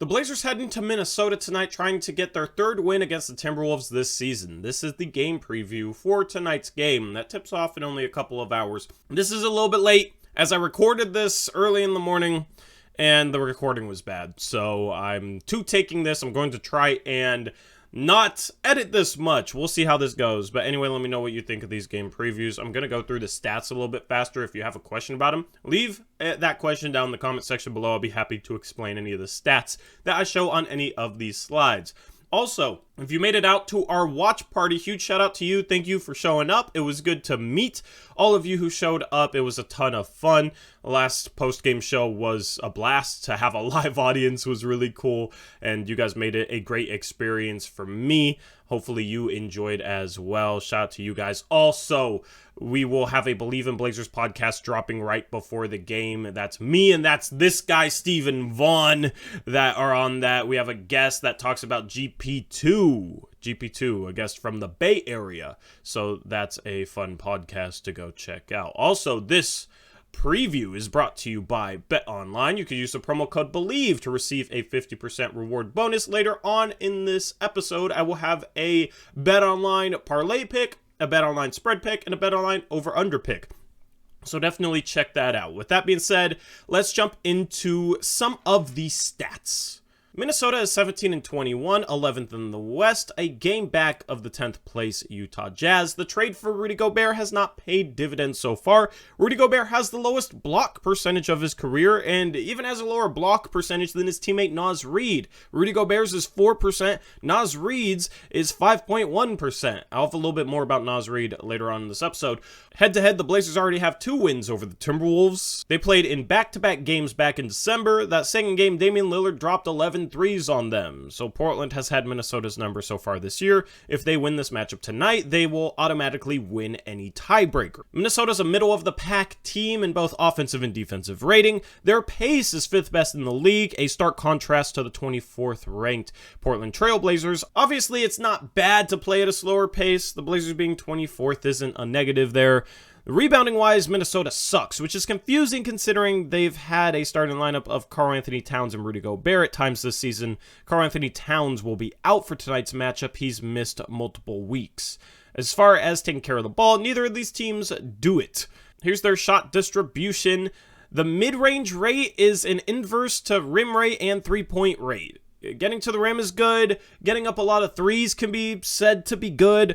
The Blazers head into Minnesota tonight trying to get their third win against the Timberwolves this season. This is the game preview for tonight's game that tips off in only a couple of hours. This is a little bit late as I recorded this early in the morning and the recording was bad. So I'm taking this. I'm going to try and not edit this much. We'll see how this goes. But anyway, let me know what you think of these game previews. I'm going to go through the stats a little bit faster. If you have a question about them, leave that question down in the comment section below. I'll be happy to explain any of the stats that I show on any of these slides. Also, if you made it out to our watch party, huge shout out to you. Thank you for showing up. It was good to meet all of you who showed up. It was a ton of fun. The last post-game show was a blast. To have a live audience was really cool, and you guys made it a great experience for me. Hopefully you enjoyed as well. Shout out to you guys. Also, we will have a Believe in Blazers podcast dropping right before the game. That's me and that's this guy, Stephen Vaughn, that are on that. We have a guest that talks about GP2, a guest from the Bay Area. So that's a fun podcast to go check out. Also, this preview is brought to you by BetOnline. You can use the promo code BELIEVE to receive a 50% reward bonus. Later on in this episode, I will have a BetOnline parlay pick, a BetOnline spread pick, and a BetOnline over-under pick. So definitely check that out. With that being said, let's jump into some of the stats. Minnesota is 17-21, 11th in the West, a game back of the 10th place Utah Jazz. The trade for Rudy Gobert has not paid dividends so far. Rudy Gobert has the lowest block percentage of his career and even has a lower block percentage than his teammate Naz Reid. Rudy Gobert's is 4%, Naz Reid's is 5.1%. I'll have a little bit more about Naz Reid later on in this episode. Head-to-head, the Blazers already have 2 wins over the Timberwolves. They played in back-to-back games back in December. That second game, Damian Lillard dropped 11 threes on them. So Portland has had Minnesota's number so far this year. If they win this matchup tonight, they will automatically win any tiebreaker. Minnesota's a middle-of-the-pack team in both offensive and defensive rating. Their pace is 5th best in the league, a stark contrast to the 24th ranked Portland Trail Blazers. Obviously, it's not bad to play at a slower pace. The Blazers being 24th isn't a negative there. Rebounding-wise, Minnesota sucks, which is confusing considering they've had a starting lineup of Karl-Anthony Towns and Rudy Gobert at times this season. Karl-Anthony Towns will be out for tonight's matchup. He's missed multiple weeks. As far as taking care of the ball, neither of these teams do it. Here's their shot distribution. The mid-range rate is an inverse to rim rate and three-point rate. Getting to the rim is good. Getting up a lot of threes can be said to be good.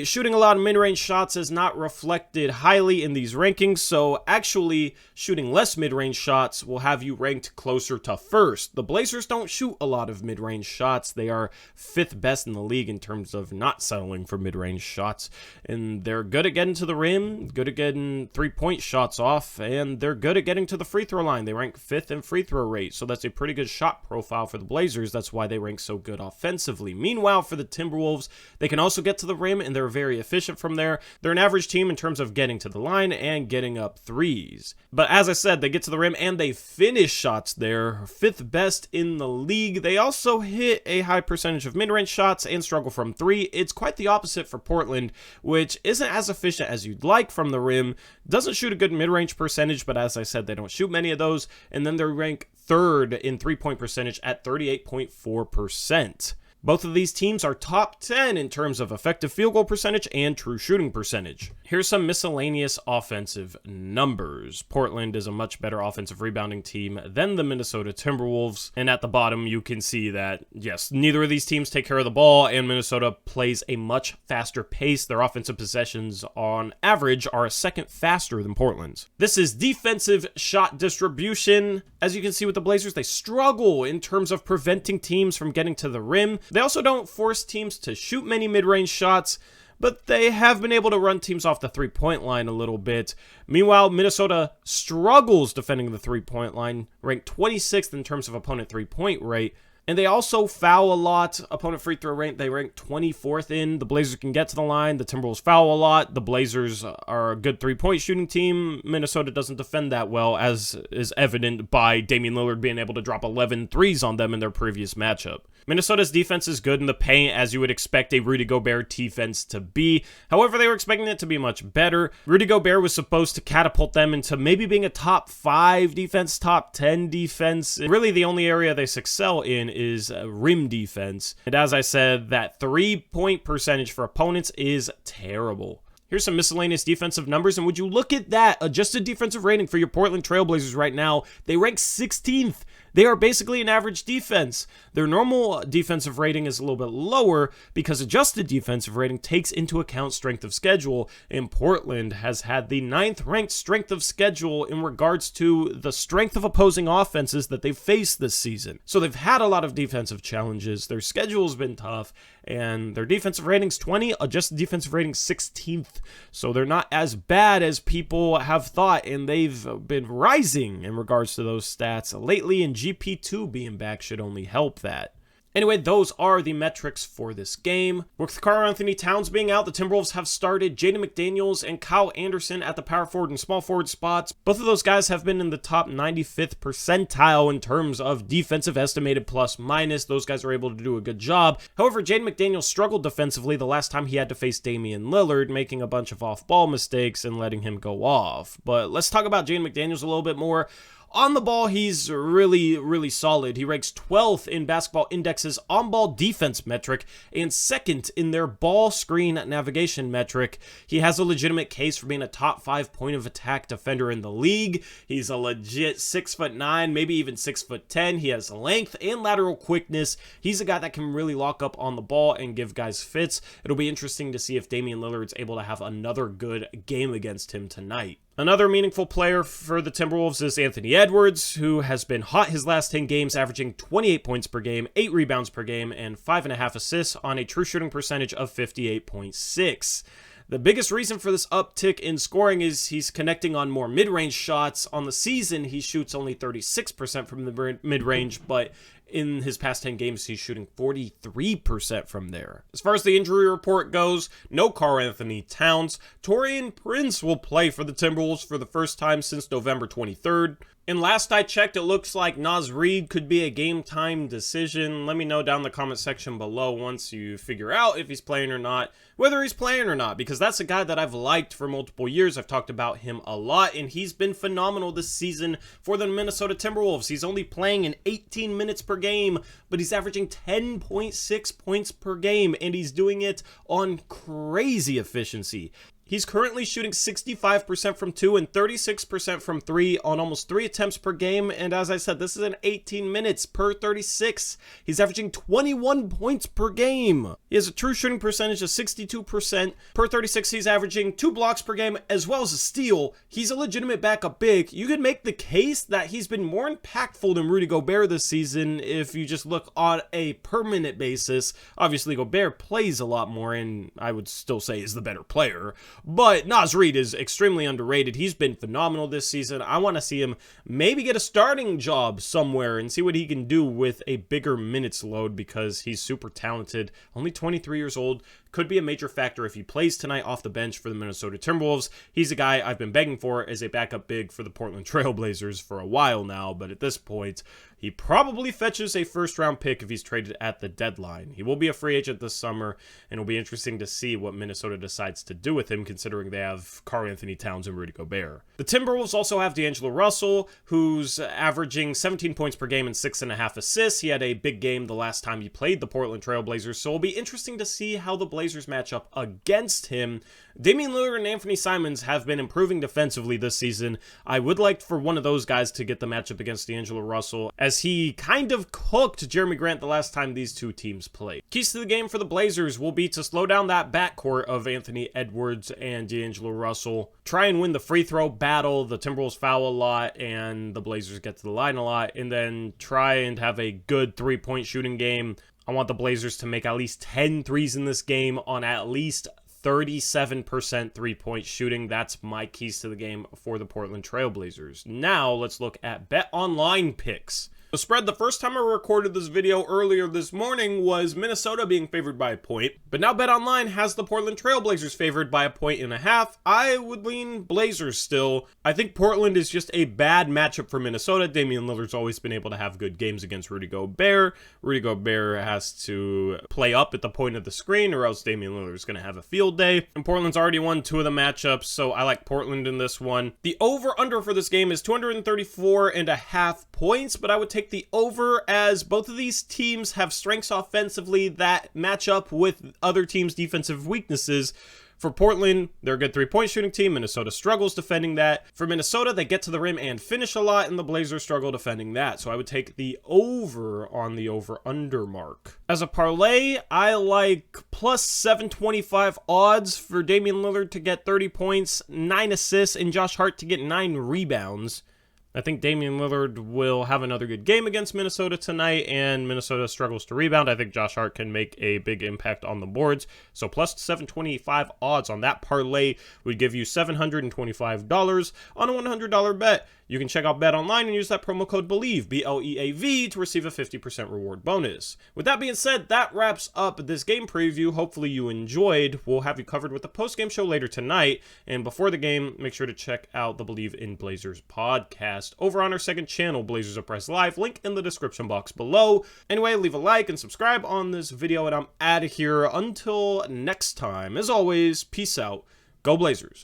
Shooting a lot of mid-range shots is not reflected highly in these rankings, so actually shooting less mid-range shots will have you ranked closer to first. The Blazers don't shoot a lot of mid-range shots. They are 5th best in the league in terms of not settling for mid-range shots, and they're good at getting to the rim, good at getting three-point shots off, and they're good at getting to the free throw line. They rank 5th in free throw rate, so that's a pretty good shot profile for the Blazers. That's why they rank so good offensively. Meanwhile, for the Timberwolves, they can also get to the rim, and they're very efficient from there. They're an average team in terms of getting to the line and getting up threes. But as I said, they get to the rim and they finish shots there. 5th best in the league. They also hit a high percentage of mid-range shots and struggle from 3. It's quite the opposite for Portland, which isn't as efficient as you'd like from the rim. Doesn't shoot a good mid-range percentage, but as I said, they don't shoot many of those. And then they rank 3rd in three-point percentage at 38.4%. Both of these teams are top 10 in terms of effective field goal percentage and true shooting percentage. Here's some miscellaneous offensive numbers. Portland is a much better offensive rebounding team than the Minnesota Timberwolves. And at the bottom, you can see that, yes, neither of these teams take care of the ball, and Minnesota plays a much faster pace. Their offensive possessions, on average, are a second faster than Portland's. This is defensive shot distribution. As you can see with the Blazers, they struggle in terms of preventing teams from getting to the rim. They also don't force teams to shoot many mid-range shots, but they have been able to run teams off the three-point line a little bit. Meanwhile, Minnesota struggles defending the three-point line, ranked 26th in terms of opponent three-point rate. And they also foul a lot. Opponent free throw rate, they rank 24th in. The Blazers can get to the line. The Timberwolves foul a lot. The Blazers are a good three-point shooting team. Minnesota doesn't defend that well, as is evident by Damian Lillard being able to drop 11 threes on them in their previous matchup. Minnesota's defense is good in the paint, as you would expect a Rudy Gobert defense to be. However, they were expecting it to be much better. Rudy Gobert was supposed to catapult them into maybe being a top 5 defense, top 10 defense. And really, the only area they excel in is rim defense. And as I said, that 3-point percentage for opponents is terrible. Here's some miscellaneous defensive numbers, and would you look at that adjusted defensive rating for your Portland Trailblazers right now? They rank 16th. They are basically an average defense. Their normal defensive rating is a little bit lower because adjusted defensive rating takes into account strength of schedule, and Portland has had the 9th ranked strength of schedule in regards to the strength of opposing offenses that they've faced this season. So they've had a lot of defensive challenges. Their schedule's been tough, and their defensive rating's 20, adjusted defensive rating 16th. So they're not as bad as people have thought, and they've been rising in regards to those stats lately, and GP2 being back should only help that. Anyway, those are the metrics for this game. With Karl-Anthony Towns being out, the Timberwolves have started Jaden McDaniels and Kyle Anderson at the power forward and small forward spots. Both of those guys have been in the top 95th percentile in terms of defensive estimated plus minus. Those guys are able to do a good job. However, Jaden McDaniels struggled defensively the last time he had to face Damian Lillard, making a bunch of off-ball mistakes and letting him go off. But let's talk about Jaden McDaniels a little bit more. On the ball, he's really solid. He ranks 12th in Basketball Index's on-ball defense metric and 2nd in their ball screen navigation metric. He has a legitimate case for being a top 5 point of attack defender in the league. He's a legit 6'9", maybe even 6'10". He has length and lateral quickness. He's a guy that can really lock up on the ball and give guys fits. It'll be interesting to see if Damian Lillard's able to have another good game against him tonight. Another meaningful player for the Timberwolves is Anthony Edwards, who has been hot his last 10 games, averaging 28 points per game, 8 rebounds per game, and 5.5 assists on a true shooting percentage of 58.6. The biggest reason for this uptick in scoring is he's connecting on more mid-range shots. On the season, he shoots only 36% from the mid-range, but in his past 10 games, he's shooting 43% from there. As far as the injury report goes, no Karl-Anthony Towns. Taurean Prince will play for the Timberwolves for the first time since November 23rd. And last I checked, it looks like Naz Reid could be a game-time decision. Let me know down in the comment section below once you figure out if he's playing or not, whether he's playing or not, because that's a guy that I've liked for multiple years. I've talked about him a lot, and he's been phenomenal this season for the Minnesota Timberwolves. He's only playing in 18 minutes per game, but he's averaging 10.6 points per game, and he's doing it on crazy efficiency. He's currently shooting 65% from 2 and 36% from 3 on almost 3 attempts per game. And as I said, this is in 18 minutes per 36. He's averaging 21 points per game. He has a true shooting percentage of 62%. Per 36, he's averaging 2 blocks per game as well as a steal. He's a legitimate backup big. You could make the case that he's been more impactful than Rudy Gobert this season if you just look on a permanent basis. Obviously, Gobert plays a lot more, and I would still say is the better player. But Naz Reid is extremely underrated. He's been phenomenal this season. I want to see him maybe get a starting job somewhere and see what he can do with a bigger minutes load because he's super talented. Only 23 years old. Could be a major factor if he plays tonight off the bench for the Minnesota Timberwolves. He's a guy I've been begging for as a backup big for the Portland Trailblazers for a while now, but at this point, he probably fetches a first-round pick if he's traded at the deadline. He will be a free agent this summer, and it'll be interesting to see what Minnesota decides to do with him, considering they have Karl-Anthony Towns and Rudy Gobert. The Timberwolves also have D'Angelo Russell, who's averaging 17 points per game and 6.5 assists. He had a big game the last time he played the Portland Trailblazers, so it'll be interesting to see how the Blazers match up against him. Damian Lillard and Anthony Simons have been improving defensively this season. I would like for one of those guys to get the matchup against D'Angelo Russell, as he kind of cooked Jeremy Grant the last time these two teams played. Keys to the game for the Blazers will be to slow down that backcourt of Anthony Edwards and D'Angelo Russell. Try and win the free throw battle. The Timberwolves foul a lot, and the Blazers get to the line a lot, and then try and have a good three-point shooting game. I want the Blazers to make at least 10 threes in this game on at least 37% three-point shooting. That's my keys to the game for the Portland Trailblazers. Now, let's look at Bet Online picks. The spread the first time I recorded this video earlier this morning was Minnesota being favored by a point, but now BetOnline has the Portland Trailblazers favored by 1.5 points. I would lean Blazers still. I think Portland is just a bad matchup for Minnesota. Damian Lillard's always been able to have good games against Rudy Gobert. Rudy Gobert has to play up at the point of the screen or else Damian Lillard's going to have a field day. And Portland's already won 2 of the matchups, so I like Portland in this one. The over-under for this game is 234.5 points, but I would take the over as both of these teams have strengths offensively that match up with other teams' defensive weaknesses. For Portland, they're a good three-point shooting team. Minnesota struggles defending that. For Minnesota, they get to the rim and finish a lot, and the Blazers struggle defending that. So I would take the over on the over-under mark. As a parlay, I like plus 725 odds for Damian Lillard to get 30 points, 9 assists, and Josh Hart to get 9 rebounds. I think Damian Lillard will have another good game against Minnesota tonight, and Minnesota struggles to rebound. I think Josh Hart can make a big impact on the boards. So plus 725 odds on that parlay would give you $725 on a $100 bet. You can check out BetOnline and use that promo code BELIEVE, BLEAV, to receive a 50% reward bonus. With that being said, that wraps up this game preview. Hopefully you enjoyed. We'll have you covered with a post-game show later tonight. And before the game, make sure to check out the Believe in Blazers podcast over on our second channel, Blazers Uprise Live. Link in the description box below. Anyway, leave a like and subscribe on this video, and I'm out of here. Until next time, as always, peace out. Go Blazers.